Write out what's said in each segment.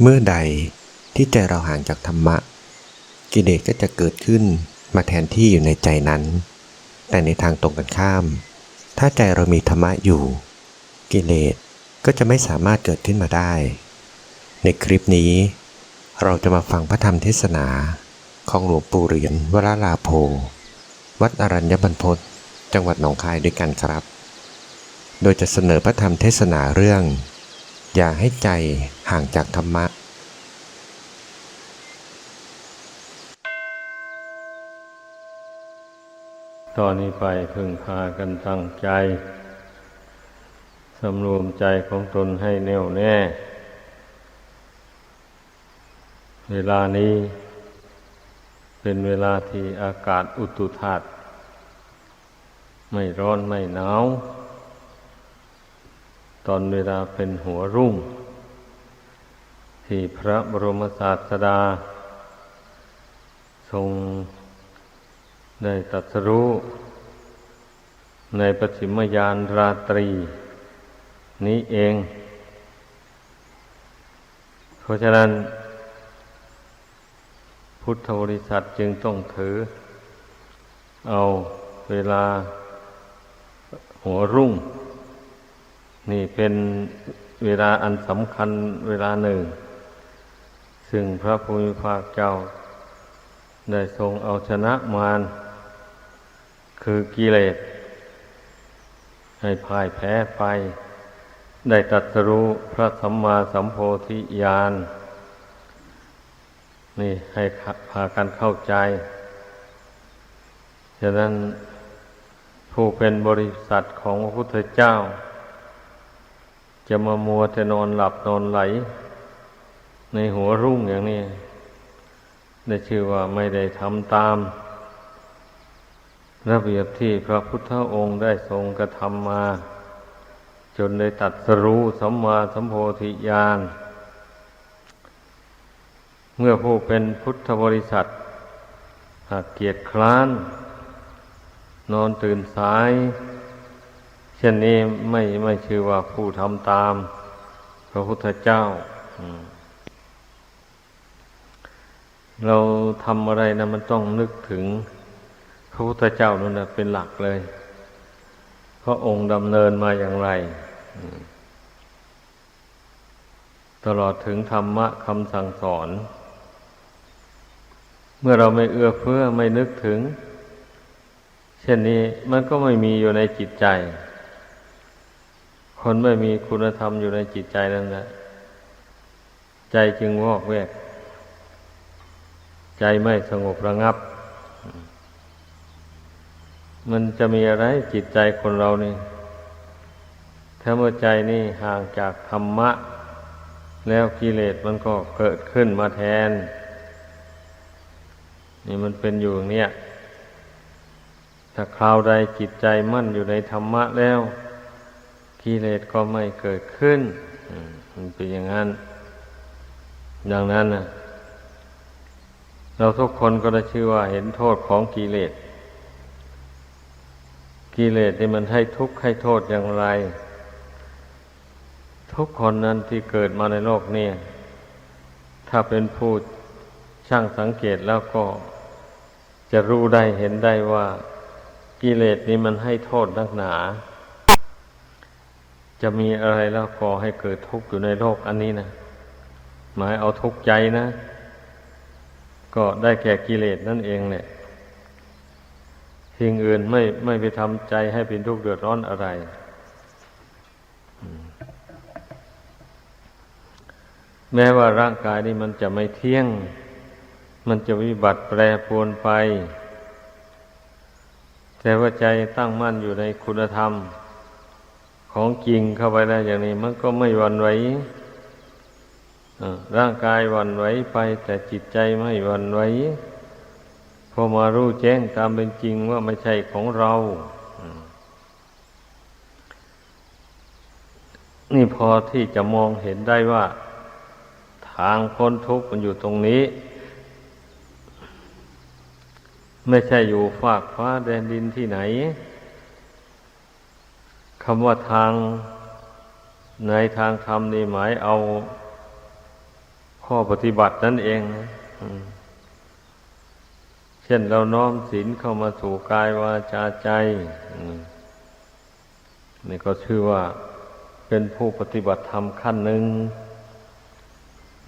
เมื่อใดที่ใจเราห่างจากธรรมะกิเลสก็จะเกิดขึ้นมาแทนที่อยู่ในใจนั้นแต่ในทางตรงกันข้ามถ้าใจเรามีธรรมะอยู่กิเลสก็จะไม่สามารถเกิดขึ้นมาได้ในคลิปนี้เราจะมาฟังพระธรรมเทศนาของหลวงปู่เหรียญวราลาโภวัดอรัญญบรรพตจังหวัดหนองคายด้วยกันครับโดยจะเสนอพระธรรมเทศนาเรื่องอย่าให้ใจห่างจากธรรมะตอนนี้ไปพึงพากันตั้งใจสำรวมใจของตนให้แน่วแน่เวลานี้เป็นเวลาที่อากาศอุตุธาตุไม่ร้อนไม่หนาวตอนเวลาเป็นหัวรุ่งที่พระบรมศาสดาทรงได้ตรัสรู้ในปฐิมยามราตรีนี้เองเพราะฉะนั้นพุทธบริษัทจึงต้องถือเอาเวลาหัวรุ่งนี่เป็นเวลาอันสำคัญเวลาหนึ่งซึ่งพระภูมิภาคเจ้าได้ทรงเอาชนะมารคือกิเลสให้พ่ายแพ้ไปได้ตรัสรู้พระสัมมาสัมโพธิญาณนี่ให้พากันเข้าใจฉะนั้นผู้เป็นบริษัทของพระพุทธเจ้าจะมามัวแต่นอนหลับนอนไหลในหัวรุ่งอย่างนี้ได้ชื่อว่าไม่ได้ทำตามระเบียบที่พระพุทธองค์ได้ทรงกระทำมาจนได้ตรัสรู้สัมมาสัมโพธิญาณเมื่อผู้เป็นพุทธบริษัทหากเกียจคร้านนอนตื่นสายเช่นนี้ไม่ชื่อว่าผู้ทำตามพระพุทธเจ้าเราทำอะไรนะมันต้องนึกถึงพระพุทธเจ้านั่นนะเป็นหลักเลยเพราะองค์ดำเนินมาอย่างไรตลอดถึงธรรมะคำสั่งสอนเมื่อเราไม่เอื้อเฟื้อไม่นึกถึงเช่นนี้มันก็ไม่มีอยู่ในจิตใจคนไม่มีคุณธรรมอยู่ในจิตใจนั่นแหละใจจึงวอกแวกใจไม่สงบระงับมันจะมีอะไรจิตใจคนเรานี่ถ้าเมื่อใจนี่ห่างจากธรรมะแล้วกิเลสมันก็เกิดขึ้นมาแทนนี่มันเป็นอยู่อย่างเนี้ยถ้าคราวใดจิตใจมั่นอยู่ในธรรมะแล้วกิเลสก็ไม่เกิดขึ้นมันเป็นอย่างนั้นดังนั้นนะเราทุกคนก็ได้ชื่อว่าเห็นโทษของกิเลสกิเลสนี่มันให้ทุกข์ให้โทษอย่างไรทุกคนนั้นที่เกิดมาในโลกนี้ถ้าเป็นผู้ช่างสังเกตแล้วก็จะรู้ได้เห็นได้ว่ากิเลสนี่มันให้โทษนักหนาจะมีอะไรแล้วก่อให้เกิดทุกข์อยู่ในโลกอันนี้นะหมายเอาทุกข์ใจนะก็ได้แก่กิเลสนั่นเองแหละสิ่งอื่นไม่ไปทำใจให้เป็นทุกข์เดือดร้อนอะไรแม้ว่าร่างกายนี้มันจะไม่เที่ยงมันจะวิบัติแปรปรวนไปแต่ว่าใจตั้งมั่นอยู่ในคุณธรรมของจริงเข้าไปแล้วอย่างนี้มันก็ไม่หวั่นไหวร่างกายหวั่นไหวไปแต่จิตใจไม่หวั่นไหวพอมารู้แจ้งตามเป็นจริงว่าไม่ใช่ของเรานี่พอที่จะมองเห็นได้ว่าทางพ้นทุกข์มันอยู่ตรงนี้ไม่ใช่อยู่ฟากฟ้าแดนดินที่ไหนคำว่าทางในทางธรรมนี่หมายเอา ข้อปฏิบัตินั่นเองนะเช่นเราน้อมศีลเข้ามาสู่กายวาจาใจนี่ก็ชื่อว่าเป็นผู้ปฏิบัติธรรมขั้นหนึ่ง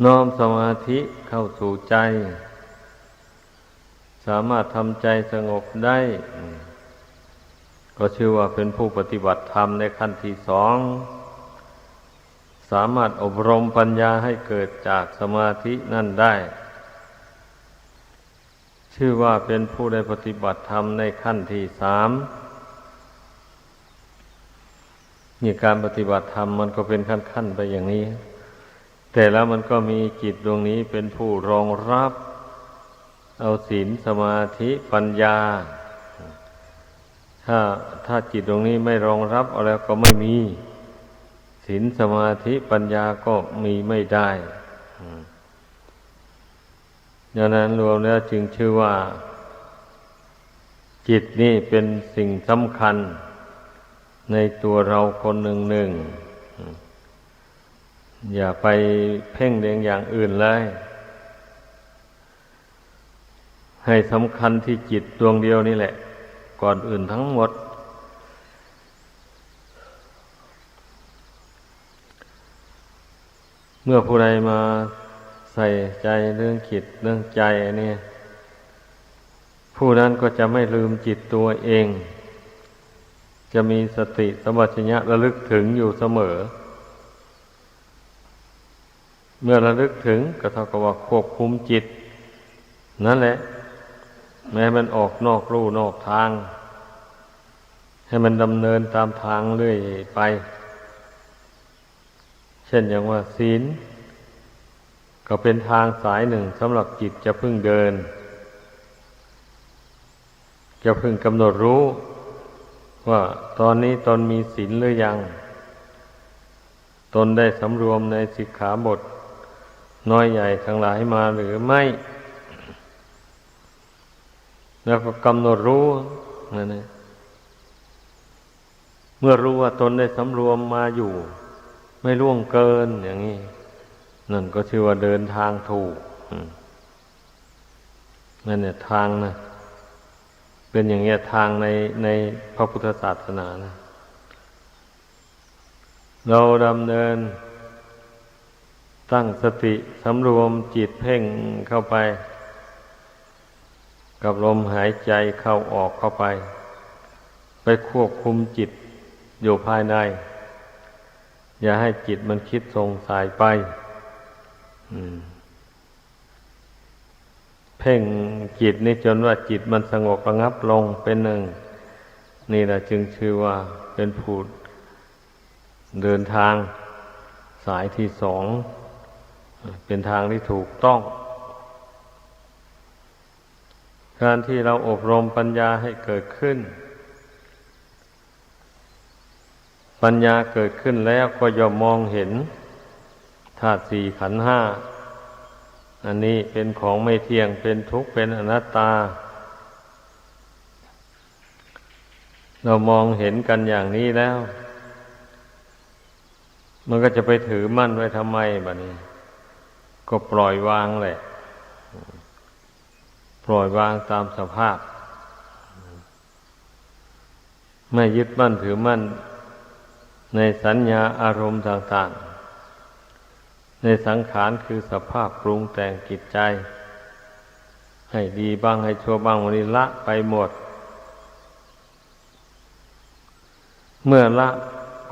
น้อมสมาธิเข้าสู่ใจ สามารถทำใจสงบได้ก็ชื่อว่าเป็นผู้ปฏิบัติธรรมในขั้นที่สองสามารถอบรมปัญญาให้เกิดจากสมาธินั่นได้ชื่อว่าเป็นผู้ได้ปฏิบัติธรรมในขั้นที่สามนี่การปฏิบัติธรรมมันก็เป็นขั้นๆไปอย่างนี้แต่แล้วมันก็มีจิตดวงนี้เป็นผู้รองรับเอาศีลสมาธิปัญญาถ้าจิตดวงนี้ไม่รองรับเอาแล้วก็ไม่มีศีลสมาธิปัญญาก็มีไม่ได้ดังนั้นรวมแล้วจึงชื่อว่าจิตนี่เป็นสิ่งสำคัญในตัวเราคนหนึ่งอย่าไปเพ่งเล็งอย่างอื่นเลยให้สำคัญที่จิตดวงเดียวนี่แหละก่อนอื่นทั้งหมดเมื่อผู้ใดมาใส่ใจเรื่องจิตเรื่องใจนี่ผู้นั้นก็จะไม่ลืมจิตตัวเองจะมีสติสัมปชัญญะระลึกถึงอยู่เสมอเมื่อระลึกถึงก็เท่ากับว่าควบคุมจิตนั่นแหละแม้มันออกนอกลู่นอกทางให้มันดำเนินตามทางเรื่อยไปเช่นอย่างว่าศีลก็เป็นทางสายหนึ่งสำหรับจิตจะพึงเดินจะพึงกำหนดรู้ว่าตอนนี้ตนมีศีลหรือยังตนได้สำรวมในสิกขาบทน้อยใหญ่ทั้งหลายมาหรือไม่แล้วก็กำหนดรู้นั่นเองเมื่อรู้ว่าตนได้สำรวมมาอยู่ไม่ล่วงเกินอย่างนี้นั่นก็ชื่อว่าเดินทางถูกนั่นเนี่ยทางนะเป็นอย่างเงี้ยทางในพระพุทธศาสนานะเราดำเนินตั้งสติสำรวมจิตเพ่งเข้าไปกับลมหายใจเข้าออกเข้าไปควบคุมจิตอยู่ภายในอย่าให้จิตมันคิดส่งสายไปเพ่งจิตนี่จนว่าจิตมันสงบระงับลงเป็นหนึ่งนี่แหละจึงชื่อว่าเป็นผู้เดินทางสายที่สองเป็นทางที่ถูกต้องการที่เราอบรมปัญญาให้เกิดขึ้นปัญญาเกิดขึ้นแล้วก็ย่อมมองเห็นธาตุสี่ขันธ์ห้าอันนี้เป็นของไม่เที่ยงเป็นทุกข์เป็นอนัตตาเรามองเห็นกันอย่างนี้แล้วมันก็จะไปถือมั่นไว้ทำไมบัดนี้ก็ปล่อยวางแหละปล่อยวางตามสภาพไม่ยึดมั่นถือมั่นในสัญญาอารมณ์ต่างๆในสังขารคือสภาพปรุงแต่งจิตใจให้ดีบ้างให้ชั่วบ้างวันนี้ละไปหมดเมื่อละ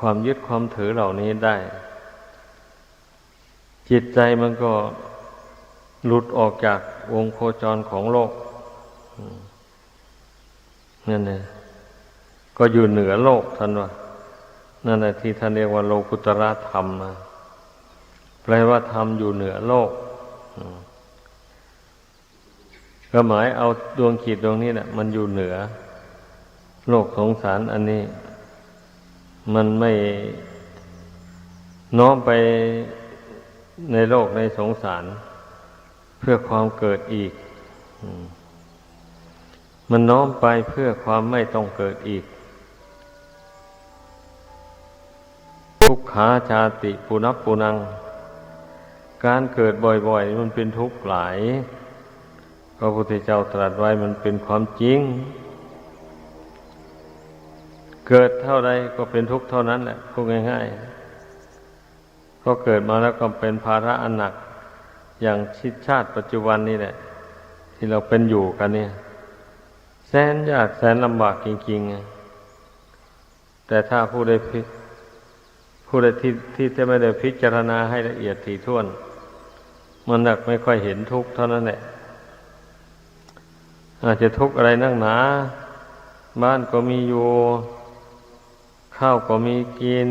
ความยึดความถือเหล่านี้ได้จิตใจมันก็หลุดออกจากวงโคจรของโลกนั่นแหละก็อยู่เหนือโลกท่านว่านั่นแหละที่ท่านเรียกว่าโลกุตระธรรมนะแปลว่าธรรมอยู่เหนือโลกก็หมายเอาดวงจิตดวงนี้แหละมันอยู่เหนือโลกสงสารอันนี้มันไม่น้อมไปในโลกในสงสารเพื่อความเกิดอีกมันน้อมไปเพื่อความไม่ต้องเกิดอีกทุกขาชาติปุนัพปุนัง การเกิดบ่อยๆมันเป็นทุกข์หลายพระพุทธเจ้าตรัสไว้มันเป็นความจริงเกิดเท่าใดก็เป็นทุกข์เท่านั้นแหละพูดง่ายๆก็เกิดมาแล้วก็เป็นภาระอันหนักอย่างชาติปัจจุบันนี่แหละที่เราเป็นอยู่กันเนี่ยแสนยากแสนลำบากจริงๆแต่ถ้าผู้ใดที่จะไม่ได้พิจารณาให้ละเอียดถี่ถ้วนมันหนักไม่ค่อยเห็นทุกข์เท่านั้นแหละอาจจะทุกข์อะไรนักหนาบ้านก็มีอยู่ข้าวก็มีกิน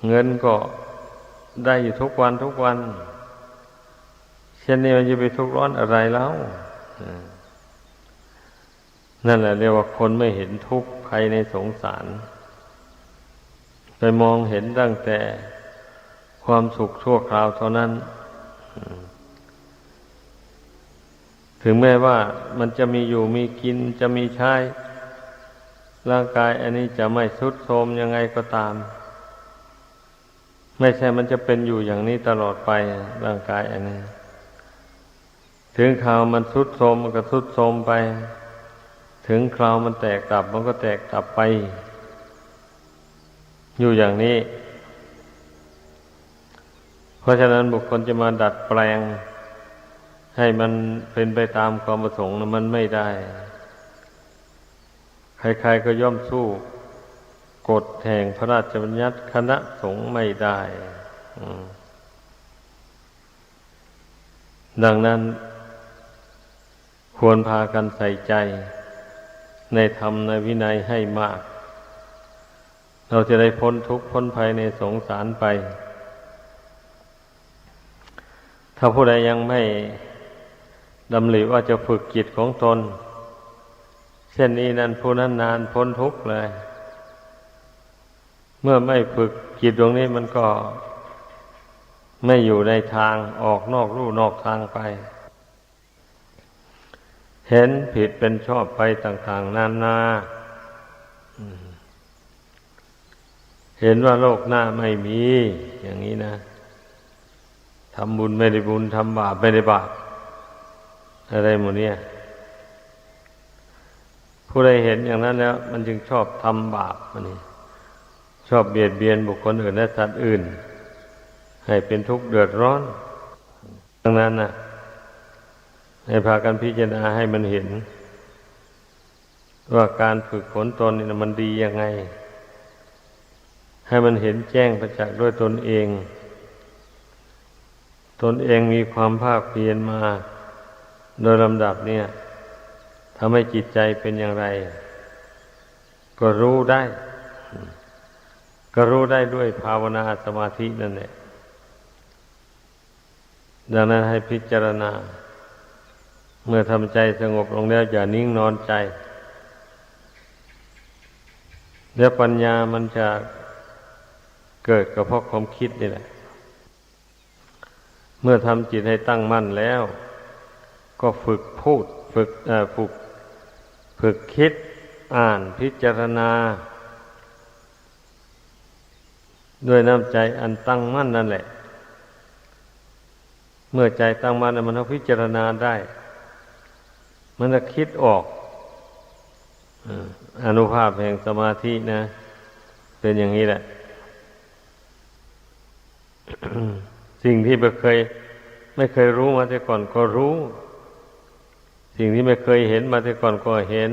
เงินก็ได้อยู่ทุกวันทุกวันเช่นนี้มันจะไปทุกข์ร้อนอะไรแล้วนั่นแหละเรียกว่าคนไม่เห็นทุกข์ภายในสงสารไปมองเห็นตั้งแต่ความสุขชั่วคราวเท่านั้นถึงแม้ว่ามันจะมีอยู่มีกินจะมีใช้ร่างกายอันนี้จะไม่ทรุดโทรมยังไงก็ตามไม่ใช่มันจะเป็นอยู่อย่างนี้ตลอดไปร่างกายอันนี้ถึงคราวมันทรุดโทรมมันก็ทรุดโทรมไปถึงคราวมันแตกดับมันก็แตกดับไปอยู่อย่างนี้เพราะฉะนั้นบุคคลจะมาดัดแปลงให้มันเป็นไปตามความประสงค์นั้นมันไม่ได้ใครๆก็ย่อมสู้กฎแห่งพระราชบัญญัติคณะสงฆ์ไม่ได้ดังนั้นควรพากันใส่ใจในธรรมในวินัยให้มากเราจะได้พ้นทุกข์พ้นภัยในสงสารไปถ้าผู้ใดยังไม่ดำริว่าจะฝึกจิตของตนเช่นนี้นั้นผู้นั้นนานพ้นทุกข์เลยเมื่อไม่ฝึกจิตตรงนี้มันก็ไม่อยู่ในทางออกนอกลู่นอกทางไปเห็นผิดเป็นชอบไปต่างๆนานาเห็นว่าโลกหน้าไม่มีอย่างนี้นะทำบุญไม่ได้บุญทำบาปไม่ได้บาปอะไรหมดเนี่ยผู้ใดเห็นอย่างนั้นแล้วมันจึงชอบทำบาปมันนี่ชอบเบียดเบียนบุคคลอื่นและสัตว์อื่นให้เป็นทุกข์เดือดร้อนดังนั้นนะให้พากันพิจารณาให้มันเห็นว่าการฝึกฝนตนนี่มันดียังไงให้มันเห็นแจ้งประจักษ์ด้วยตนเองมีความภาคเพียรมาโดยลำดับเนี่ยทำให้จิตใจเป็นอย่างไรก็รู้ได้ด้วยภาวนาสมาธินั่นแหละดังนั้นให้พิจารณาเมื่อทำใจสงบลงแล้วอย่านิ่งนอนใจแล้วปัญญามันจะเกิดก็เพราะความคิดนี่แหละเมื่อทำจิตให้ตั้งมั่นแล้วก็ฝึกพูดฝึกคิดอ่านพิจารณาด้วยน้ำใจอันตั้งมั่นนั่นแหละเมื่อใจตั้งมั่นมันก็พิจารณาได้มันจะคิดออกอานุภาพแห่งสมาธินะเป็นอย่างนี้แหละ สิ่งที่ไม่เคยรู้มาแต่ก่อนก็รู้สิ่งที่ไม่เคยเห็นมาแต่ก่อนก็เห็น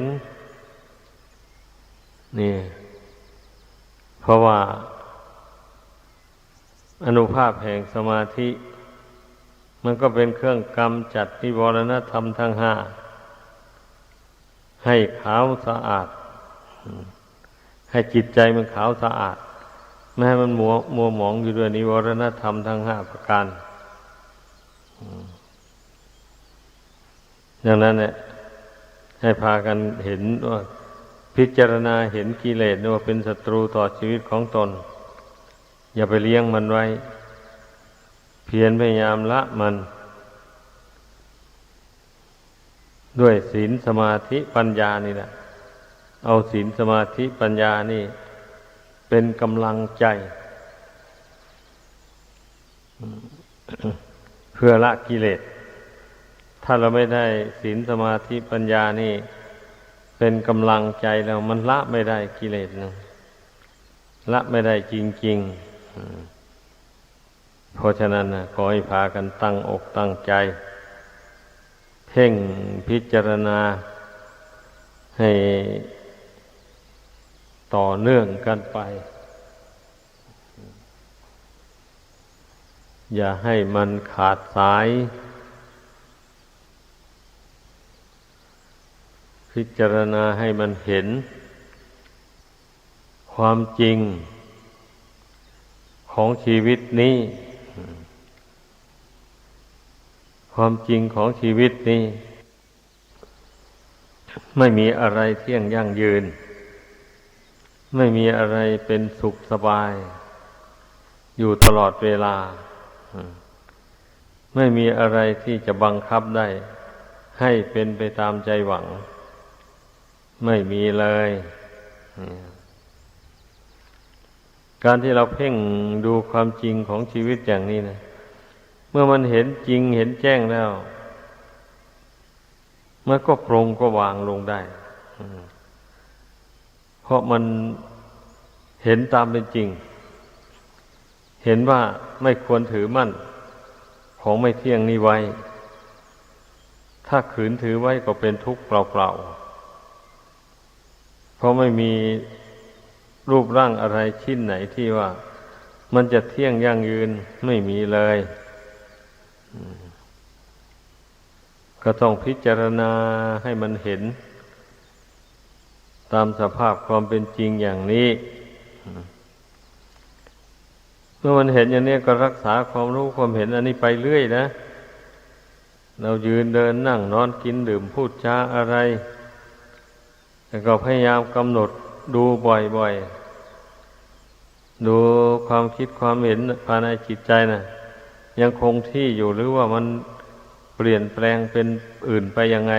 นี่เพราะว่าอานุภาพแห่งสมาธิมันก็เป็นเครื่องกำจัดนิวรณธรรมทั้งห้าให้ขาวสะอาดให้จิตใจมันขาวสะอาดไม่ให้มันมัวหมองอยู่ด้วยนิวรณธรรมทั้งห้าประการอย่างนั้นเนี่ยให้พากันเห็นว่าพิจารณาเห็นกิเลสว่าเป็นศัตรูต่อชีวิตของตนอย่าไปเลี้ยงมันไว้เพียรพยายามละมันด้วยศีลสมาธิปัญญานี่แหละเอาศีลสมาธิปัญญานี่เป็นกำลังใจ เพื่อละกิเลสถ้าเราไม่ได้ศีลสมาธิปัญญานี่เป็นกำลังใจแล้วมันละไม่ได้กิเลสนะละไม่ได้จริงๆเพราะฉะนั้นนะขอให้พากันตั้งอกตั้งใจเพ่งพิจารณาให้ต่อเนื่องกันไปอย่าให้มันขาดสายพิจารณาให้มันเห็นความจริงของชีวิตนี้ความจริงของชีวิตนี้ไม่มีอะไรเที่ยงยั่งยืนไม่มีอะไรเป็นสุขสบายอยู่ตลอดเวลาไม่มีอะไรที่จะบังคับได้ให้เป็นไปตามใจหวังไม่มีเลยการที่เราเพ่งดูความจริงของชีวิตอย่างนี้นะเมื่อมันเห็นจริงเห็นแจ้งแล้วมันก็ปรงก็วางลงได้เพราะมันเห็นตามเป็นจริงเห็นว่าไม่ควรถือมั่นของไม่เที่ยงนี้ไว้ถ้าขืนถือไว้ก็เป็นทุกข์เปล่าๆเพราะไม่มีรูปร่างอะไรชิ้นไหนที่ว่ามันจะเที่ยงยั่งยืนไม่มีเลยก็ต้องพิจารณาให้มันเห็นตามสภาพความเป็นจริงอย่างนี้เมื่อมันเห็นอย่างนี้ก็รักษาความรู้ความเห็นอันนี้ไปเรื่อยนะเรายืนเดินนั่งนอนกินดื่มพูดจาอะไรแต่ก็พยายามกำหนดดูบ่อยๆดูความคิดความเห็นภายในจิตใจนะยังคงที่อยู่หรือว่ามันเปลี่ยนแปลงเป็นอื่นไปยังไง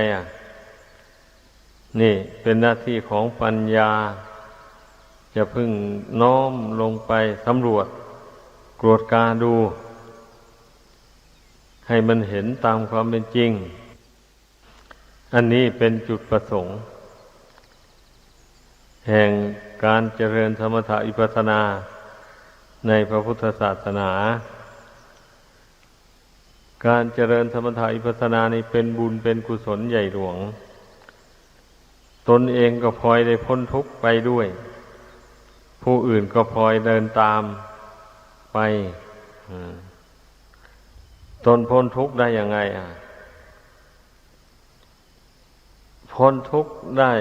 นี่เป็นหน้าที่ของปัญญาจะพึ่งน้อมลงไปสำรวจตรวจกาดูให้มันเห็นตามความเป็นจริงอันนี้เป็นจุดประสงค์แห่งการเจริญสมถะวิปัสสนาในพระพุทธศาสนาการเจริญสมถะวิปัสสนานี้เป็นบุญเป็นกุศลใหญ่หลวงตนเองก็พลอยได้พ้นทุกข์ไปด้วยผู้อื่นก็พลอยเดินตามไปตนพ้นทุกข์ได้ยังไงพ้นทุกข์ได้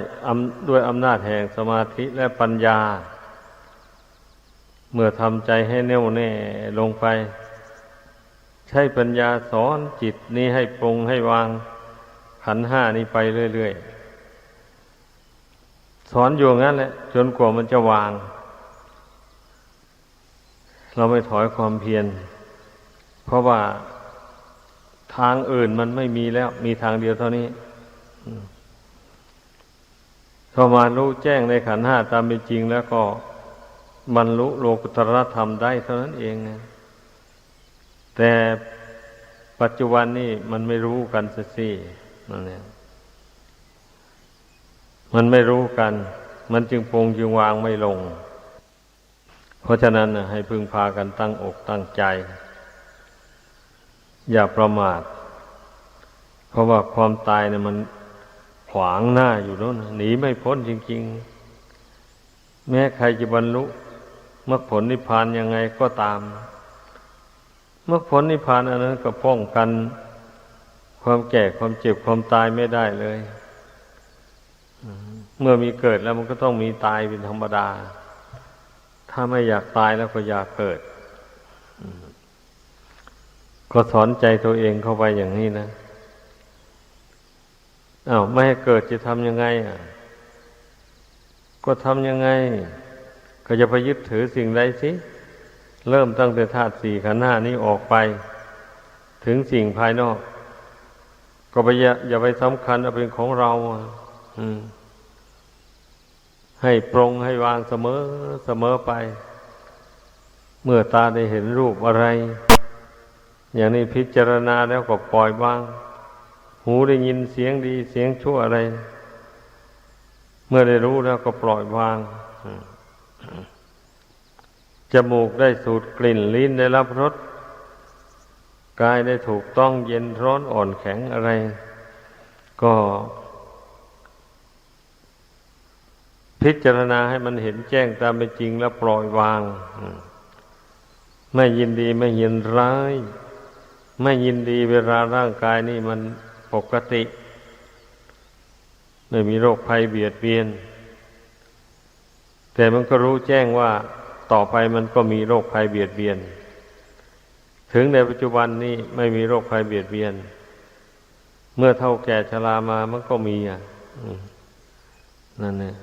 ด้วยอำนาจแห่งสมาธิและปัญญาเมื่อทำใจให้แน่วแน่ลงไปใช้ปัญญาสอนจิตนี้ให้ปรงให้วางขันธ์ห้านี้ไปเรื่อยๆสอนอยู่งั้นแหละจนกว่ามันจะวางเราไม่ถอยความเพียรเพราะว่าทางอื่นมันไม่มีแล้วมีทางเดียวเท่านี้พอมารู้แจ้งในขันธ์ห้าตามเป็นจริงแล้วก็บรรลุโลกุตตรธรรมได้เท่านั้นเองแต่ปัจจุบันนี่มันไม่รู้กันสินั่นเองมันไม่รู้กันมันจึงปรงจึงวางไม่ลงเพราะฉะนั้นให้พึงพากันตั้งอกตั้งใจอย่าประมาทเพราะว่าความตายเนี่ยมันขวางหน้าอยู่แล้วนะหนีไม่พ้นจริงๆแม้ใครจะบรรลุมรรคผลนิพพานยังไงก็ตามมรรคผลนิพพานอันนั้นก็ป้องกันความแก่ความเจ็บความตายไม่ได้เลยเมื่อมีเกิดแล้วมันก็ต้องมีตายเป็นธรรมดาถ้าไม่อยากตายแล้วก็อยากเกิดก็สอนใจตัวเองเข้าไปอย่างนี้นะไม่ให้เกิดจะทำยังไงก็ทำยังไงก็จะไปยึดถือสิ่งใดสิเริ่มตั้งแต่ธาตุสี่ขันธ์ห้านี้ออกไปถึงสิ่งภายนอกก็อย่าไปสำคัญเอาเป็นของเราให้ปรงให้วางเสมอไปเมื่อตาได้เห็นรูปอะไร อย่างนี้พิจารณาแล้วก็ปล่อยวางหูได้ยินเสียงดีเสียงชั่วอะไร เมื่อได้รู้แล้วก็ปล่อยวางจมูกได้สูดกลิ่นลิ้นได้รับรสกายได้ถูกต้องเย็นร้อนอ่อนแข็งอะไร ก็พิจารณาให้มันเห็นแจ้งตามเป็นจริงแล้วปล่อยวางไม่ยินดีไม่ยินร้ายไม่ยินดีเวลาร่างกายนี่มันปกติไม่มีโรคภัยเบียดเบียนแต่มันก็รู้แจ้งว่าต่อไปมันก็มีโรคภัยเบียดเบียนถึงในปัจจุบันนี้ไม่มีโรคภัยเบียดเบียนเมื่อเฒ่าแก่ชรามามันก็มีนั่นเนี่ย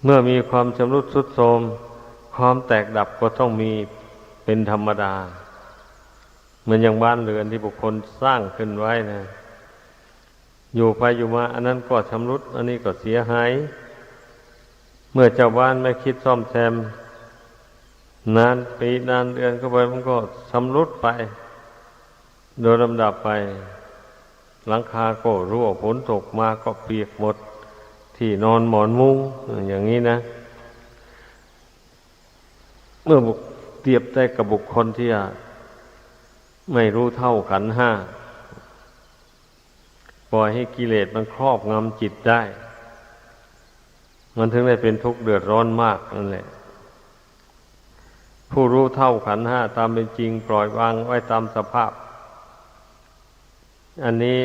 เมื่อมีความชำรุดทรุดโทรมความแตกดับก็ต้องมีเป็นธรรมดาเหมือนอย่างบ้านเรือนที่บุคคลสร้างขึ้นไว้นะอยู่ไปอยู่มาอันนั้นก็ชำรุดอันนี้ก็เสียหายเมื่อเจ้าบ้านไม่คิดซ่อมแซมนานปีนานเดือนเข้าไปมันก็ชำรุดไปโดยลำดับไปหลังคาก็รั่วฝนตกมาก็เปียกหมดที่นอนหมอนมุ้งอย่างนี้นะเมื่อเทียบได้กับบุคคลที่ไม่รู้เท่าขันธ์ห้าปล่อยให้กิเลสมันครอบงำจิตได้มันถึงได้เป็นทุกข์เดือดร้อนมากนั่นแหละผู้รู้เท่าขันธ์ห้าตามเป็นจริงปล่อยวางไว้ตามสภาพอันนี้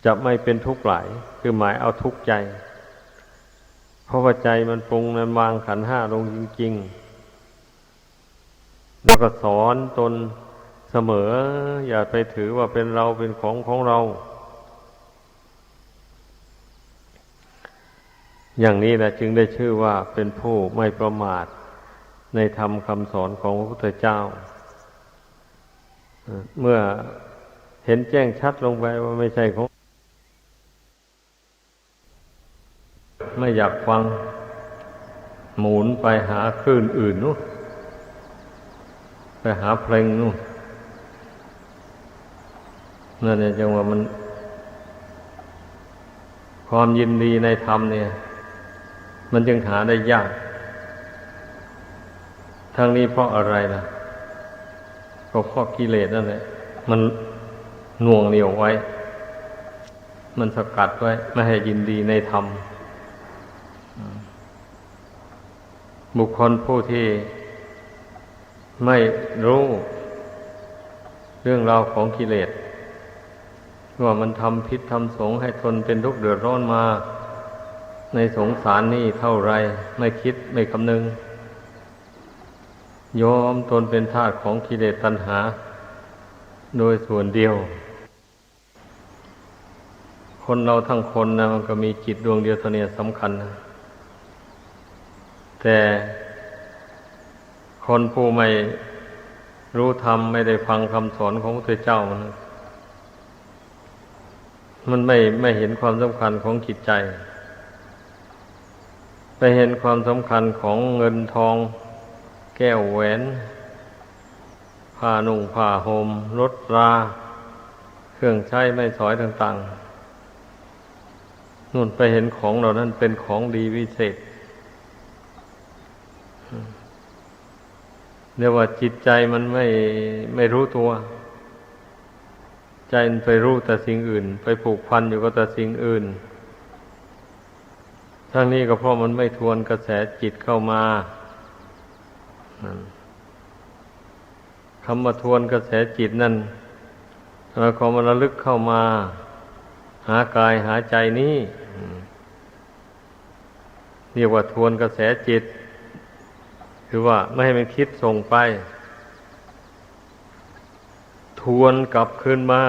จะไม่เป็นทุกข์หลายคือหมายเอาทุกข์ใจเพราะว่าใจมันปรุงมันวางขันธ์ห้าลงจริงๆแล้วก็สอนตนเสมออย่าไปถือว่าเป็นเราเป็นของเราอย่างนี้แหละจึงได้ชื่อว่าเป็นผู้ไม่ประมาทในธรรมคำสอนของพระพุทธเจ้าเมื่อเห็นแจ้งชัดลงไปว่าไม่ใช่ของไม่อยากฟังหมุนไปหาคลื่นอื่นนู้นไปหาเพลงนู้นนั่นเนี่ยจังว่ามันความยินดีในธรรมเนี่ยมันจึงหาได้ยากทั้งนี้เพราะอะไรล่ะก็เพราะกิเลสนั่นแหละมันหน่วงเหนี่ยวไว้มันสกัดไว้ไม่ให้ยินดีในธรรมบุคคลผู้ที่ไม่รู้เรื่องราวของกิเลสว่ามันทำพิษทำสงให้ทนเป็นทุกข์เดือดร้อนมาในสงสารนี่เท่าไรไม่คิดไม่คำนึงยอมตนเป็นทาสของกิเลสตัณหาโดยส่วนเดียวคนเราทั้งคนนะมันก็มีจิตดวงเดียวเท่านี้สำคัญนะแต่คนผู้ไม่รู้ธรรมไม่ได้ฟังคำสอนของพระพุทธเจ้ามันไม่เห็นความสำคัญของจิตใจไปเห็นความสำคัญของเงินทองแก้วแหวนผ้านุ่งผ้าห่มรถราเครื่องใช้ไม้สอยต่างๆนู่นไปเห็นของเหล่านั้นเป็นของดีวิเศษเรียกว่าจิตใจมันไม่รู้ตัวใจมันไปรู้แต่สิ่งอื่นไปผูกพันอยู่กับแต่สิ่งอื่นทั้งนี้ก็เพราะมันไม่ทวนกระแสจิตเข้ามาคำว่าทวนกระแสจิตนั่นหมายความว่าระลึกเข้ามาหากายหาใจนี้เรียกว่าทวนกระแสจิตคือว่าไม่ให้มันคิดส่งไปทวนกลับคืนมา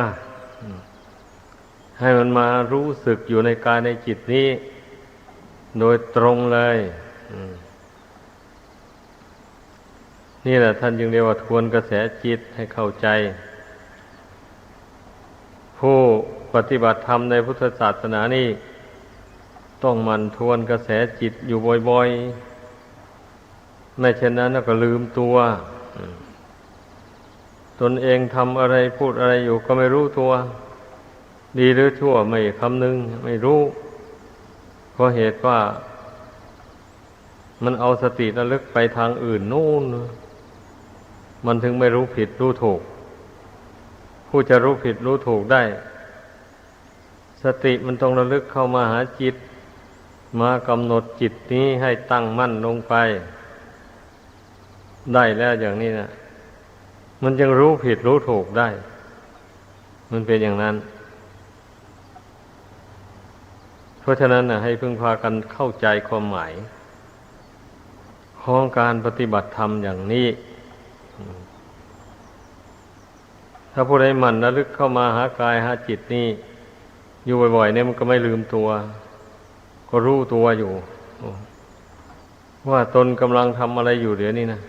ให้มันมารู้สึกอยู่ในกายในจิตนี้โดยตรงเลยนี่แหละท่านจึงเรียกว่าทวนกระแสจิตให้เข้าใจผู้ปฏิบัติธรรมในพุทธศาสนานี่ต้องหมั่นทวนกระแสจิตอยู่บ่อยๆไม่เช่นนั้นก็ลืมตัว ตนเองทำอะไรพูดอะไรอยู่ก็ไม่รู้ตัว ดีหรือชั่วไม่คำนึงไม่รู้เพราะเหตุว่ามันเอาสติระลึกไปทางอื่นนู่นมันถึงไม่รู้ผิดรู้ถูกผู้จะรู้ผิดรู้ถูกได้สติมันต้องระลึกเข้ามาหาจิตมากำหนดจิตนี้ให้ตั้งมั่นลงไปได้แล้วอย่างนี้นะมันจึงรู้ผิดรู้ถูกได้มันเป็นอย่างนั้นเพราะฉะนั้นนะให้พึงพากันเข้าใจความหมายของการปฏิบัติธรรมอย่างนี้ถ้าผู้ใดหมั่นระลึกเข้ามาหากายหาจิตนี่อยู่บ่อยๆเนี่ยมันก็ไม่ลืมตัวก็รู้ตัวอยู่ว่าตนกำลังทำอะไรอยู่เดี๋ยวนี้นะ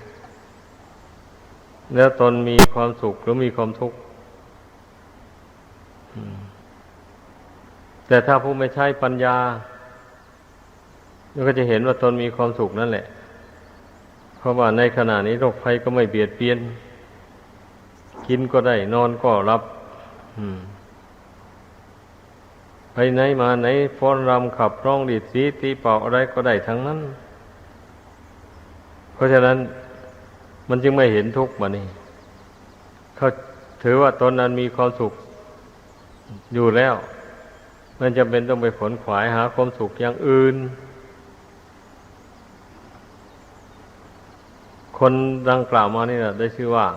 แล้วตนมีความสุขหรือมีความทุกข์แต่ถ้าผู้ไม่ใช้ปัญญาก็จะเห็นว่าตนมีความสุขนั่นแหละเพราะว่าในขณะนี้โรคภัยก็ไม่เบียดเบียนกินก็ได้นอนก็รับไปไหนมาไหนฟ้อนรำขับร้องดีดสีตีเป่าอะไรก็ได้ทั้งนั้นเพราะฉะนั้นมันจึงไม่เห็นทุกข์มานี่เขาถือว่าตนนั้นมีความสุขอยู่แล้วมันจำเป็นต้องไปขวนขวายหาความสุขอย่างอื่นคนดังกล่าวมานี่แหละได้ชื่อว่า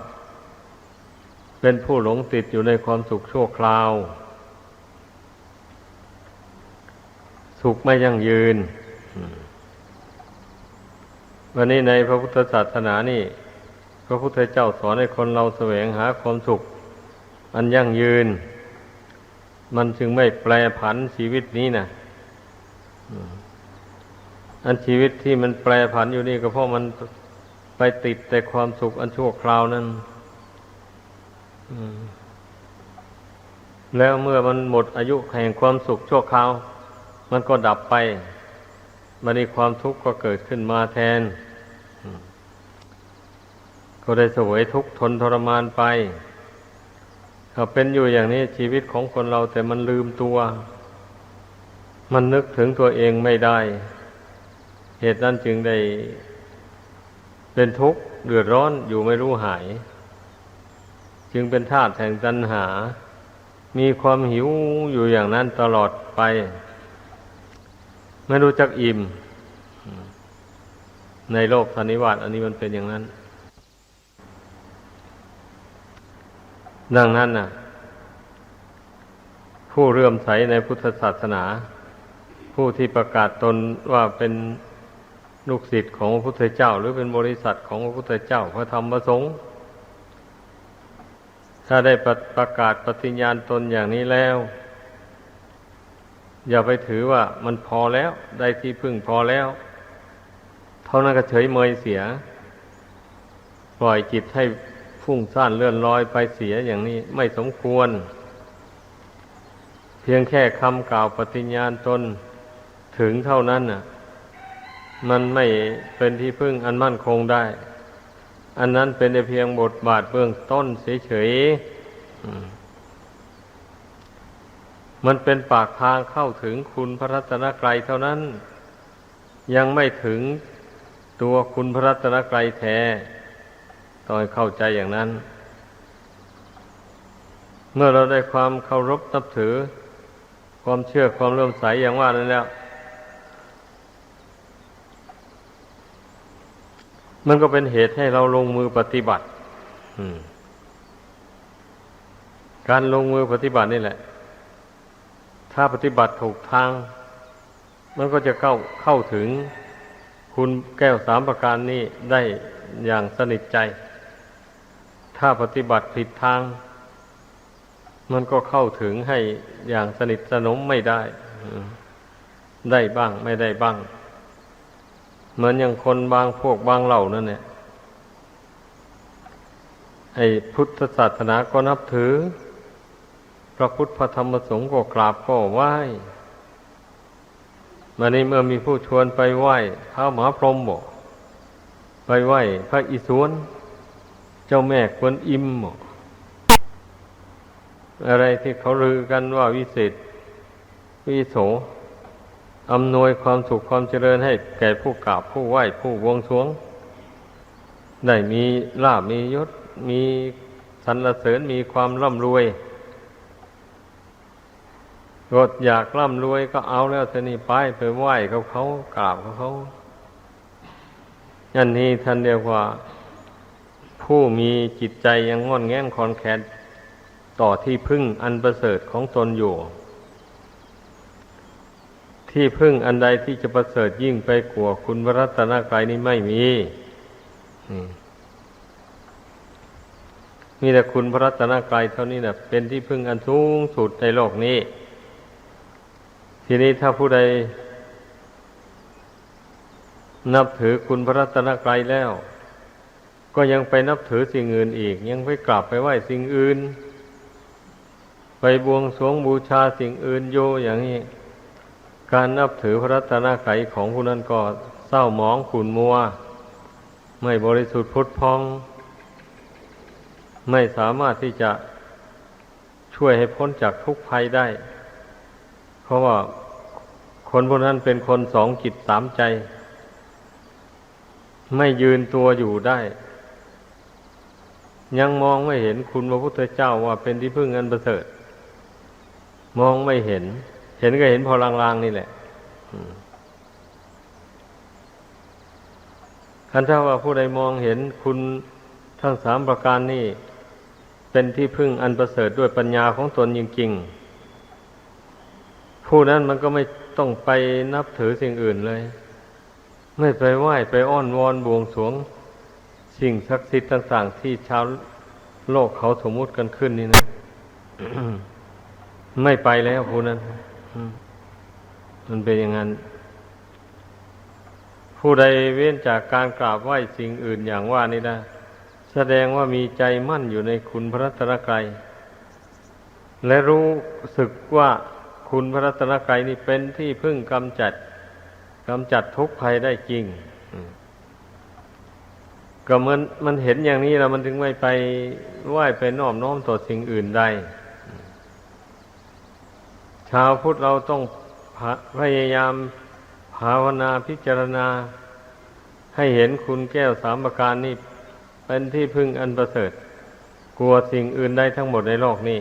เป็นผู้หลงติดอยู่ในความสุขชั่วคราวสุขไม่ยั่งยืนวันนี้ในพระพุทธศาสนานี่พระพุทธเจ้าสอนให้คนเราแสวงหาความสุขอันยั่งยืนมันจึงไม่แปรผันชีวิตนี้นะอันชีวิตที่มันแปรผันอยู่นี่ก็เพราะมันไปติดแต่ความสุขอันชั่วคราวนั้นแล้วเมื่อมันหมดอายุแห่งความสุขชั่วคราวมันก็ดับไปมันมีความทุกข์ก็เกิดขึ้นมาแทนก็ได้เสวยทุกข์ทนทรมานไปถ้าเป็นอยู่อย่างนี้ชีวิตของคนเราแต่มันลืมตัวมันนึกถึงตัวเองไม่ได้เหตุนั้นจึงได้เป็นทุกข์เดือดร้อนอยู่ไม่รู้หายจึงเป็นธาตุแห่งตัณหามีความหิวอยู่อย่างนั้นตลอดไปไม่รู้จักอิ่มในโลกสันนิวาตอันนี้มันเป็นอย่างนั้นดังนั้นน่ะผู้เลื่อมใสในพุทธศาสนาผู้ที่ประกาศตนว่าเป็นลูกศิษย์ของพระพุทธเจ้าหรือเป็นบริษัทของพระพุทธเจ้าพระธรรมพระสงฆ์ถ้าได้ประกาศปฏิญาณตนอย่างนี้แล้วอย่าไปถือว่ามันพอแล้วได้ที่พึ่งพอแล้วเท่านั้นก็เฉยเมยเสียปล่อยจิตให้ฟุ้งซ่านเลื่อนลอยไปเสียอย่างนี้ไม่สมควรเพียงแค่คำกล่าวปฏิญญาณตนถึงเท่านั้นน่ะมันไม่เป็นที่พึ่งอันมั่นคงได้อันนั้นเป็นแต่เพียงบทบาทเบื้องต้นเฉยๆมันเป็นปากทางเข้าถึงคุณพระรัตนกรัยเท่านั้นยังไม่ถึงตัวคุณพระรัตนกรัยแท้ต้องให้เข้าใจอย่างนั้นเมื่อเราได้ความเคารพนับถือความเชื่อความเลื่อมใสอย่างว่านั้นแล้วมันก็เป็นเหตุให้เราลงมือปฏิบัติการลงมือปฏิบัตินี่แหละถ้าปฏิบัติถูกทางมันก็จะเข้าถึงคุณแก้วสามประการนี้ได้อย่างสนิทใจถ้าปฏิบัติผิดทางมันก็เข้าถึงให้อย่างสนิทสนมไม่ได้ได้บ้างไม่ได้บ้างเหมือนอย่างคนบางพวกบางเหล่านั่นเนี่ยไอ้พุทธศาสนาก็นับถือพระพุทธพระธรรมพระสงฆ์ก็กราบก็ไหว้มานี้เมื่อมีผู้ชวนไปไหว้พระมหาพรหมบอกไปไหว้พระอิศวรเจ้าแม่กวนอิมบอก อะไรที่เขาลือกันว่าวิเศษวิโสอำนวยความสุขความเจริญให้แก่ผู้กราบผู้ไหว้ผู้บวงสรวงได้มีลาภมียศมีสรรเสริญมีความร่ำรวยกดอยากร่ำรวยก็เอาแล้วทีนี้ไปไหว้เขากราบเขาอันนี้ท่านเรียกว่าผู้มีจิตใจยังงอนแง่นคลอนแคลนต่อที่พึ่งอันประเสริฐของตนอยู่ที่พึ่งอันใดที่จะประเสริฐยิ่งไปกว่าคุณพระรัตนตรัยนี้ไม่มีมีแต่คุณพระรัตนตรัยเท่านี้นะเป็นที่พึ่งอันสูงสุดในโลกนี้ทีนี้ถ้าผู้ใดนับถือคุณพระรัตนตรัยแล้วก็ยังไปนับถือสิ่งอื่นอีกยังไปกราบไปไหว้สิ่งอื่นไปบวงสรวงบูชาสิ่งอื่นโยอย่างนี้การนับถือพระรัตนตรัยของผู้นั้นก็เศร้าหมองขุ่นมัวไม่บริสุทธิ์พุทธพองไม่สามารถที่จะช่วยให้พ้นจากทุกข์ภัยได้เพราะว่าคนพวกนั้นเป็นคนสองจิตสามใจไม่ยืนตัวอยู่ได้ยังมองไม่เห็นคุณพระพุทธเจ้าว่าเป็นที่พึ่งอันประเสริฐมองไม่เห็นก็เห็นพอลางๆนี่แหละคันถ้าว่าผู้ใดมองเห็นคุณทั้งสามประการนี่เป็นที่พึ่งอันประเสริฐด้วยปัญญาของตนจริงๆผู้นั้นมันก็ไม่ต้องไปนับถือสิ่งอื่นเลยไม่ไปไหว้ไปอ้อนวอนบวงสรวงสิ่งศักดิ์สิทธิ์ต่างๆที่ชาวโลกเขาสมมุติกันขึ้นนี่นะ ไม่ไปแล้วผู้นั้นมันเป็นอย่างนั้นผู้ใดเว้นจากการกราบไหว้สิ่งอื่นอย่างว่านี่นะแสดงว่ามีใจมั่นอยู่ในคุณพระรัตนตรัยและรู้สึกว่าคุณพระรัตนตรัยนี่เป็นที่พึ่งกำจัดทุกข์ภัยได้จริงก็มันเห็นอย่างนี้แล้วมันถึงไม่ไปไหว้ไปน้อมน้อมต่อสิ่งอื่นได้ชาวพุทธเราต้องพยายามภาวนาพิจารณาให้เห็นคุณแก้วสามประการนี้เป็นที่พึ่งอันประเสริฐกลัวสิ่งอื่นได้ทั้งหมดในโลกนี้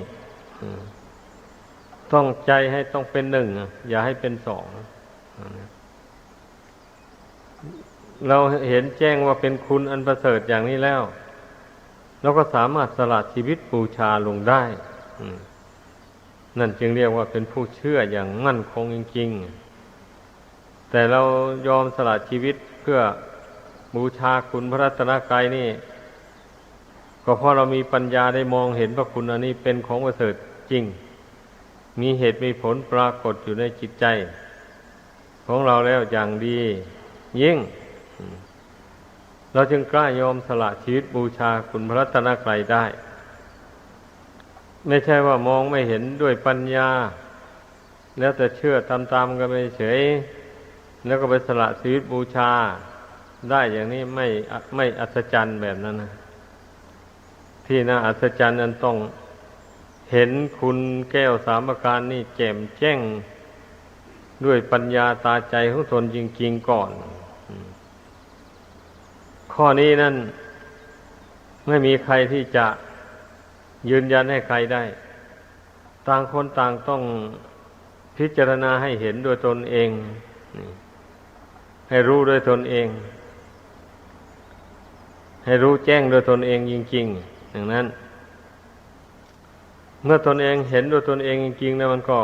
ต้องใจให้ต้องเป็นหนึ่งอย่าให้เป็นสองเราเห็นแจ้งว่าเป็นคุณอันประเสริฐอย่างนี้แล้วเราก็สามารถสละชีวิตบูชาลงได้นั่นจึงเรียกว่าเป็นผู้เชื่ออย่างมั่นคงจริงๆแต่เรายอมสละชีวิตเพื่อบูชาคุณพระรัตนตรัยนี่ก็เพราะเรามีปัญญาได้มองเห็นพระคุณอันนี้เป็นของประเสริฐจริงมีเหตุมีผลปรากฏอยู่ในจิตใจของเราแล้วอย่างดียิ่งเราจึงกล้ายอมสละชีวิตบูชาคุณพระรัตนตรัยได้ไม่ใช่ว่ามองไม่เห็นด้วยปัญญาแล้วแต่เชื่อทำตามกันไปเฉยแล้วก็ไปสละชีวิตบูชาได้อย่างนี้ไม่อัศจรรย์แบบนั้นนะที่น่าอัศจรรย์นั้นต้องเห็นคุณแก้วสามประการนี่แจ่มแจ้งด้วยปัญญาตาใจของตนจริงๆก่อนข้อนี้นั่นไม่มีใครที่จะยืนยันให้ใครได้ต่างคนต่างต้องพิจารณาให้เห็นด้วยตนเองให้รู้ด้วยตนเองให้รู้แจ้งด้วยตนเองจริงๆอย่างนั้นเมื่อตนเองเห็นด้วยตนเองจริงๆแล้วมันก็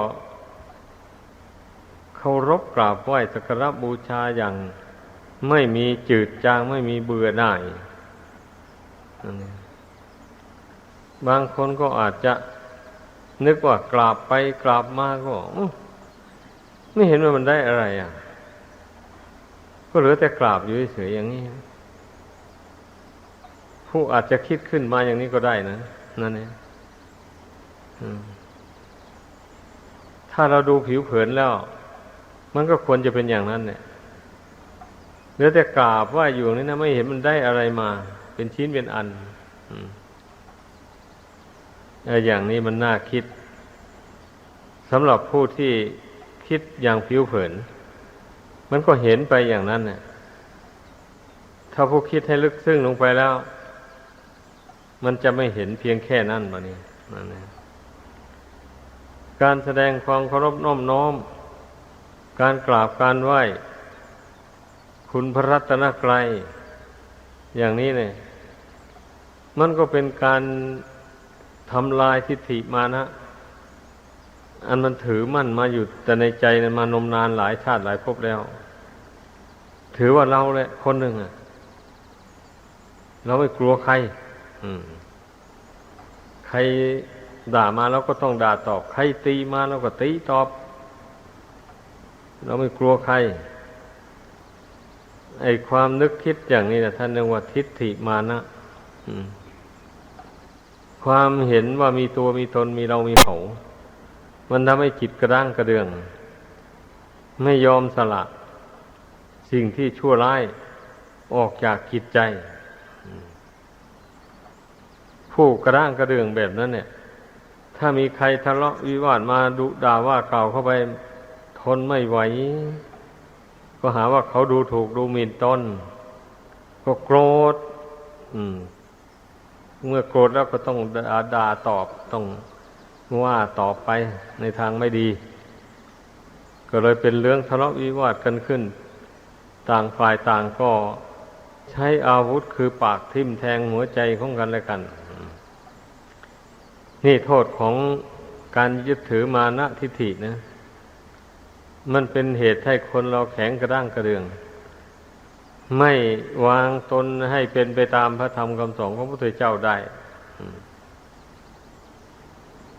เคารพกราบไหว้สักการะบูชาอย่างไม่มีจืดจางไม่มีเบื่อหน่ายบางคนก็อาจจะนึกว่ากราบไปกราบมาก็ไม่เห็นว่ามันได้อะไรก็เหลือแต่กราบอยู่เฉยๆอย่างนี้ผู้อาจจะคิดขึ้นมาอย่างนี้ก็ได้นะนั่นเองถ้าเราดูผิวเผินแล้วมันก็ควรจะเป็นอย่างนั้นเนี่ยเหลือแต่กราบไหว้อยู่นี่นะไม่เห็นมันได้อะไรมาเป็นชิ้นเป็นอัน อย่างนี้มันน่าคิดสำหรับผู้ที่คิดอย่างผิวเผินมันก็เห็นไปอย่างนั้นเนี่ยถ้าผู้คิดให้ลึกซึ้งลงไปแล้วมันจะไม่เห็นเพียงแค่นั้นบัดนี้นั่นเองการแสดงความเคารพน้อมน้อมการกราบการไหว้คุณพระรัตนกรัยอย่างนี้เนี่ยมันก็เป็นการทำลายทิฏฐิมานะอันมันถือมั่นมาอยู่แต่ในใจนั้นมานมนานหลายชาติหลายภพแล้วถือว่าเราแหละคนหนึ่งเราไม่กลัวใครใครด่ามาเราก็ต้องด่าตอบใครตีมาเราก็ตีตอบเราไม่กลัวใครไอ้ความนึกคิดอย่างนี้นะท่านเรียกว่าทิฏฐิมานะความเห็นว่ามีตัวมีตนมีเรามีเขามันทำให้จิตกระด้างกระเดืองไม่ยอมสละสิ่งที่ชั่วร้ายออกจากจิตใจผู้กระด้างกระเดืองแบบนั้นเนี่ยถ้ามีใครทะเลาะวิวาทมาดุด่าว่ากล่าวเข้าไปทนไม่ไหวก็หาว่าเขาดูถูกดูหมิ่นตนก็โกรธเมื่อโกรธแล้วก็ต้องด่าตอบต้องว่าตอบไปในทางไม่ดีก็เลยเป็นเรื่องทะเลาะวิวาทกันขึ้นต่างฝ่ายต่างก็ใช้อาวุธคือปากทิ่มแทงหัวใจของกันและกันนี่โทษของการยึดถือมานะทิฏฐินะมันเป็นเหตุให้คนเราแข็งกระด้างกระเดืองไม่วางตนให้เป็นไปตามพระธรรมคำสอนของพระพุทธเจ้าได้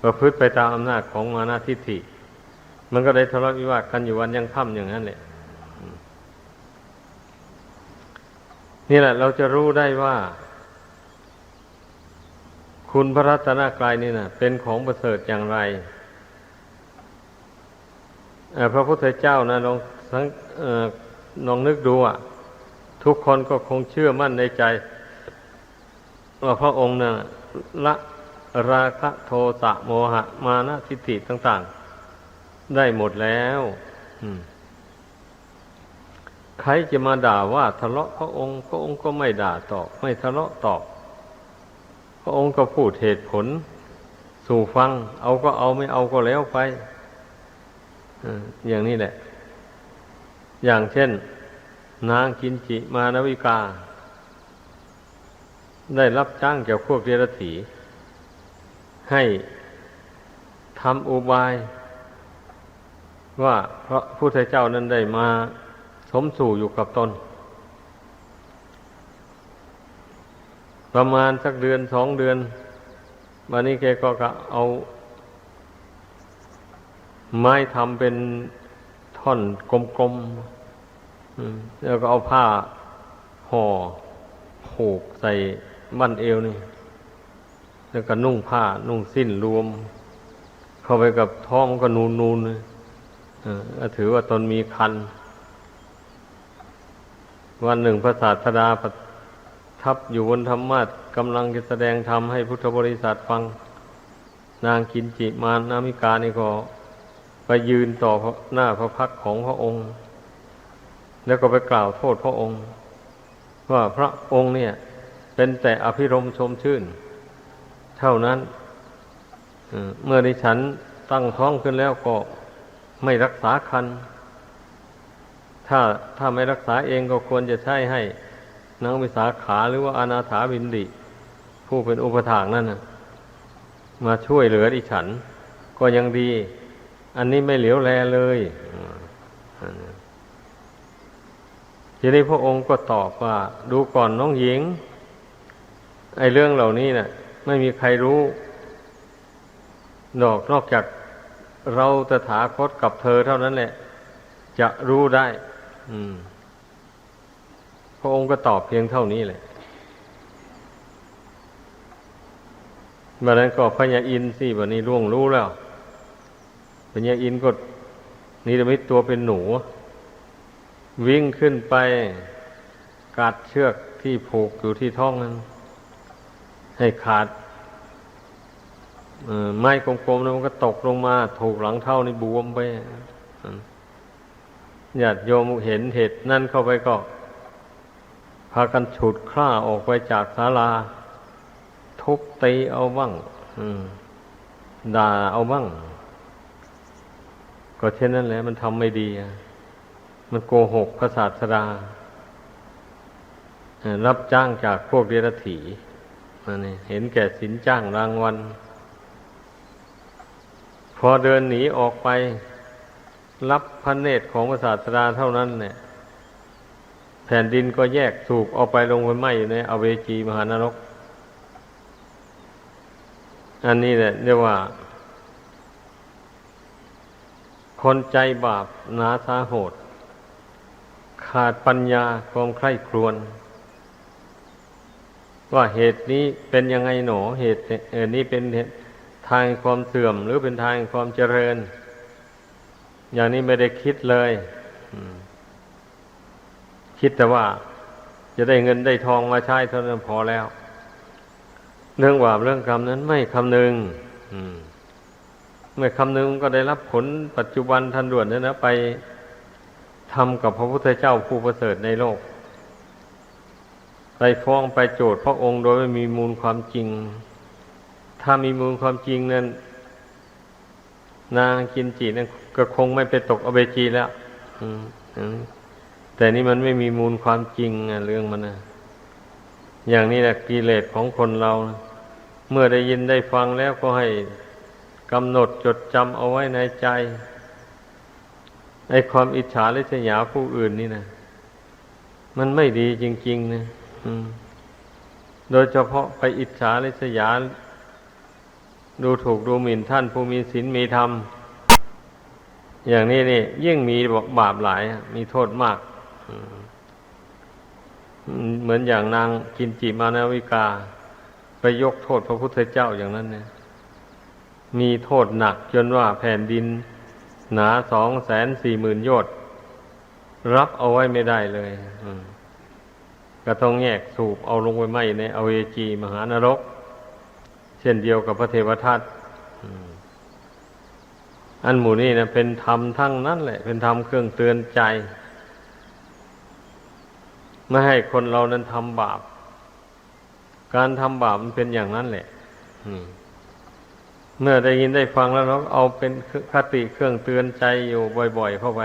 ประพฤติไปตามอำนาจของมานะทิฏฐิมันก็ได้ทะเลาะวิวาทกันอยู่วันยังค่ำอย่างนั้นแหละนี่แหละเราจะรู้ได้ว่าคุณพระรัตนกรัยนี่นะเป็นของประเสริฐอย่างไรพระพุทธเจ้านะลองนึกดูทุกคนก็คงเชื่อมั่นในใจว่าพระองค์นะละราคะโทสะโมหะมานะทิฏฐิต่างๆได้หมดแล้วใครจะมาด่าว่าทะเลาะพระองค์ก็ไม่ด่าตอบไม่ทะเลาะตอบพระองค์ก็พูดเหตุผลสู่ฟังเอาก็เอาไม่เอาก็แล้วไปอย่างนี้แหละอย่างเช่นนางกินจิมานวิกาได้รับจ้างจากพวกเดรัจฉีให้ทำอุบายว่าพระพุทธเจ้านั้นได้มาสมสู่อยู่กับตนประมาณสักเดือน2 เดือนวันนี้แกก็เอาไม้ทำเป็นท่อนกลมๆแล้วก็เอาผ้าห่อผูกใส่บั้นเอวนี่แล้วก็นุ่งผ้านุ่งสิ้นรวมเข้าไปกับท้องก็นูนๆถือว่าตนมีคันวันหนึ่งพระศาสดาประทับอยู่บนธรรมาสน์กำลังจะแสดงธรรมให้พุทธบริษัทฟังนางกินจิมานวิกานี่ก็ไปยืนต่อหน้าพระพักตร์ของพระองค์แล้วก็ไปกล่าวโทษพระองค์ว่าพระองค์เนี่ยเป็นแต่อภิรมย์ชมชื่นเท่านั้นเมื่อดิฉันตั้งท้องขึ้นแล้วก็ไม่รักษาครรภ์ถ้าไม่รักษาเองก็ควรจะใช้ให้นางวิสาขาหรือว่าอนาถาบิณฑิผู้เป็นอุปถากนั่นมาช่วยเหลือดิฉันก็ยังดีอันนี้ไม่เหลียวแลเลยทีนี้พระองค์ก็ตอบว่าดูก่อนน้องหญิงไอ้เรื่องเหล่านี้น่ะไม่มีใครรู้นอกจากเราตถาคตกับเธอเท่านั้นแหละจะรู้ได้พระองค์ก็ตอบเพียงเท่านี้แหละบัดนั้นก็พญาอินทร์สิบัดนี้ล่วงรู้แล้วพญาอินทร์ก็นิรมิตตัวเป็นหนูวิ่งขึ้นไปกัดเชือกที่ผูกอยู่ที่ท้องนั้นให้ขาด ไม้กลมๆแล้วมันก็ตกลงมาถูกหลังเท้านี่บวมไปญาติโยมเห็นเหตุนั่นเข้าไปก็พากันฉุดคร่าออกไปจากศาลาทุบตีเอาบ้างด่าเอาบ้างก็เช่นนั้นแหละมันทำไม่ดีมันโกหกพระศาสดารับจ้างจากพวกเดรัจฉีนี่เห็นแก่สินจ้างรางวัลพอเดินหนีออกไปรับพระเนตรของพระศาสดาเท่านั้นเนี่ยแผ่นดินก็แยกสูบเอาไปลงไปไหม้อยู่ในอเวจีมหานรกอันนี้แหละเรียกว่าคนใจบาปหนาสาโหดขาดปัญญาความใคร่ครวญว่าเหตุนี้เป็นยังไงหนอเหตุนี้เป็นทางความเสื่อมหรือเป็นทางความเจริญอย่างนี้ไม่ได้คิดเลยคิดแต่ว่าจะได้เงินได้ทองมาใช้เท่านั้นพอแล้วเรื่องบาปเรื่องกรรมนั้นไม่คำนึงไม่คำนึงก็ได้รับผลปัจจุบันทันด่วนนั่นนะไปทำกับพระพุทธเจ้าผู้ประเสริฐในโลกไปฟ้องไปโจทย์พระองค์โดยไม่มีมูลความจริงถ้ามีมูลความจริงนั้นนางกินจีนั้นก็คงไม่ไปตกอเวจีแล้วแต่นี่มันไม่มีมูลความจริงเรื่องมันอย่างนี้แหละกิเลสของคนเราเมื่อได้ยินได้ฟังแล้วก็ให้กำหนดจดจำเอาไว้ในใจไอ้ความอิจฉาริษยาผู้อื่นนี่นะมันไม่ดีจริงๆนะโดยเฉพาะไปอิจฉาริษยาดูถูกดูหมิ่นท่านผู้มีศีลมีธรรมอย่างนี้นี่ยิ่งมีบาปหลายมีโทษมากเหมือนอย่างนางกินจิมานาวิกาไปยกโทษพระพุทธเจ้าอย่างนั้นเนี่ยมีโทษหนักจนว่าแผ่นดินหนา 240,000 โยชน์รับเอาไว้ไม่ได้เลยก็ต้องแยกสูบเอาลงไปไหม้ในอเวจีมหานรกเช่นเดียวกับพระเทวทัตอันหมู่นี้นะเป็นธรรมทั้งนั้นแหละเป็นธรรมเครื่องเตือนใจไม่ให้คนเรานั้นทำบาปการทำบาปมันเป็นอย่างนั้นแหละเมื่อได้ยินได้ฟังแล้วเราเอาเป็นคติเครื่องเตือนใจอยู่บ่อยๆเข้าไป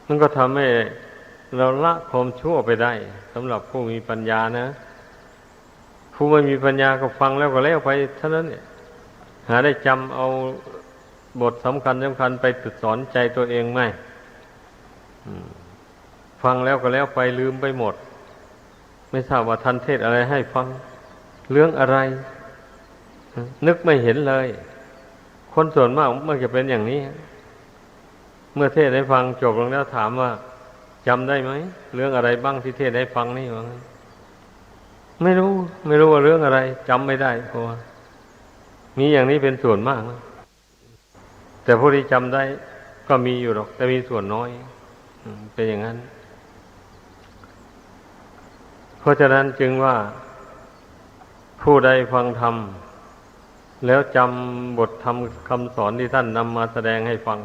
มันก็ทำให้เราละความชั่วไปได้สำหรับผู้มีปัญญานะผู้ไม่มีปัญญาก็ฟังแล้วก็แล้วไปเท่านั้นเนี่ยหาได้จำเอาบทสำคัญไปสอนใจตัวเองไหมฟังแล้วก็แล้วไปลืมไปหมดไม่ทราบว่าท่านเทศอะไรให้ฟังเรื่องอะไรนึกไม่เห็นเลยคนส่วนมากมันจะเป็นอย่างนี้เมื่อเทศให้ฟังจบลงแล้วถามว่าจำได้ไหมเรื่องอะไรบ้างที่เทศให้ฟังนี่วะไม่รู้ว่าเรื่องอะไรจำไม่ได้เพราะว่ามีอย่างนี้เป็นส่วนมากนะแต่ผู้ที่จำได้ก็มีอยู่หรอกแต่มีส่วนน้อยเป็นอย่างนั้นเพราะฉะนั้นจึงว่าผู้ใดฟังธรรมแล้วจำบทธรรมคำสอนที่ท่านนำมาแสดงให้ฟัง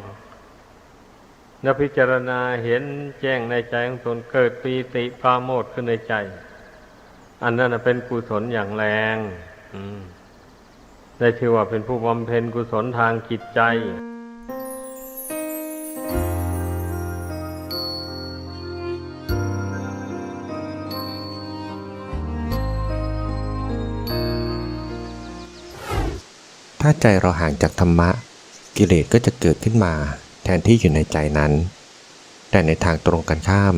แล้วพิจารณาเห็นแจ้งในใจของตนเกิดปีติปราโมทย์ขึ้นในใจอันนั้นเป็นกุศลอย่างแรงได้ชื่อว่าเป็นผู้บำเพ็ญกุศลทางจิตใจ ถ้าใจเราห่างจากธรรมะกิเลสก็จะเกิดขึ้นมาแทนที่อยู่ในใจนั้นแต่ในทางตรงกันข้าม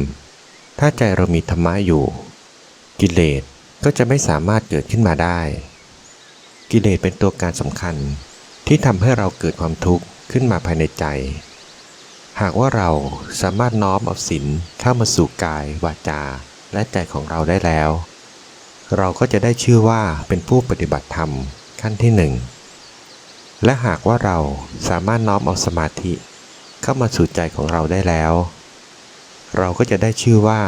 ถ้าใจเรามีธรรมะอยู่กิเลสก็จะไม่สามารถเกิดขึ้นมาได้กิเลสเป็นตัวการสำคัญที่ทำให้เราเกิดความทุกข์ขึ้นมาภายในใจหากว่าเราสามารถน้อมเอาศีลเข้ามาสู่กายวาจาและใจของเราได้แล้วเราก็จะได้ชื่อว่าเป็นผู้ปฏิบัติธรรมขั้นที่หนึ่งและหากว่าเราสามารถน้อมเอาสมาธิเข้ามาสู่ใจของเราได้แล้วเราก็จะได้ชื่อว่า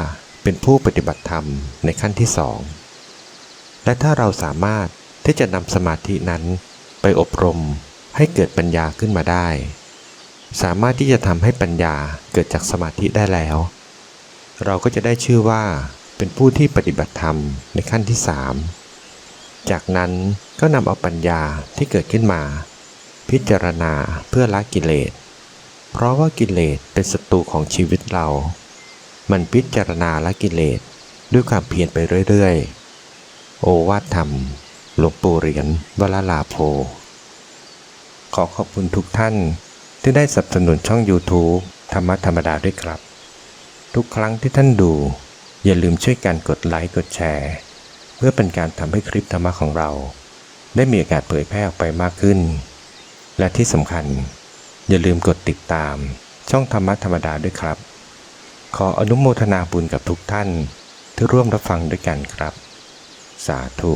เป็นผู้ปฏิบัติธรรมในขั้นที่สองและถ้าเราสามารถ ที่จะนำสมาธินั้นไปอบรมให้เกิดปัญญาขึ้นมาได้ สามารถที่จะทำให้ปัญญาเกิดจากสมาธิได้แล้วเราก็จะได้ชื่อว่าเป็นผู้ที่ปฏิบัติธรรมในขั้นที่3จากนั้นก็นำเอาปัญญาที่เกิดขึ้นมาพิจารณาเพื่อละกิเลสเพราะว่ากิเลสเป็นศัตรูของชีวิตเรามันพิจารณาละกิเลสด้วยความเพียรไปเรื่อยๆโอวาทธรรมหลวงปู่เหรียญวรลาโภขอขอบคุณทุกท่านที่ได้สนับสนุนช่อง YouTube ธรรมะธรรมดาด้วยครับทุกครั้งที่ท่านดูอย่าลืมช่วยกันกดไลค์กดแชร์เพื่อเป็นการทำให้คลิปธรรมะของเราได้มีโอกาสเผยแพร่ออกไปมากขึ้นและที่สำคัญอย่าลืมกดติดตามช่องธรรมะธรรมดาด้วยครับขออนุโมทนาบุญกับทุกท่านที่ร่วมรับฟังด้วยกันครับสาธุ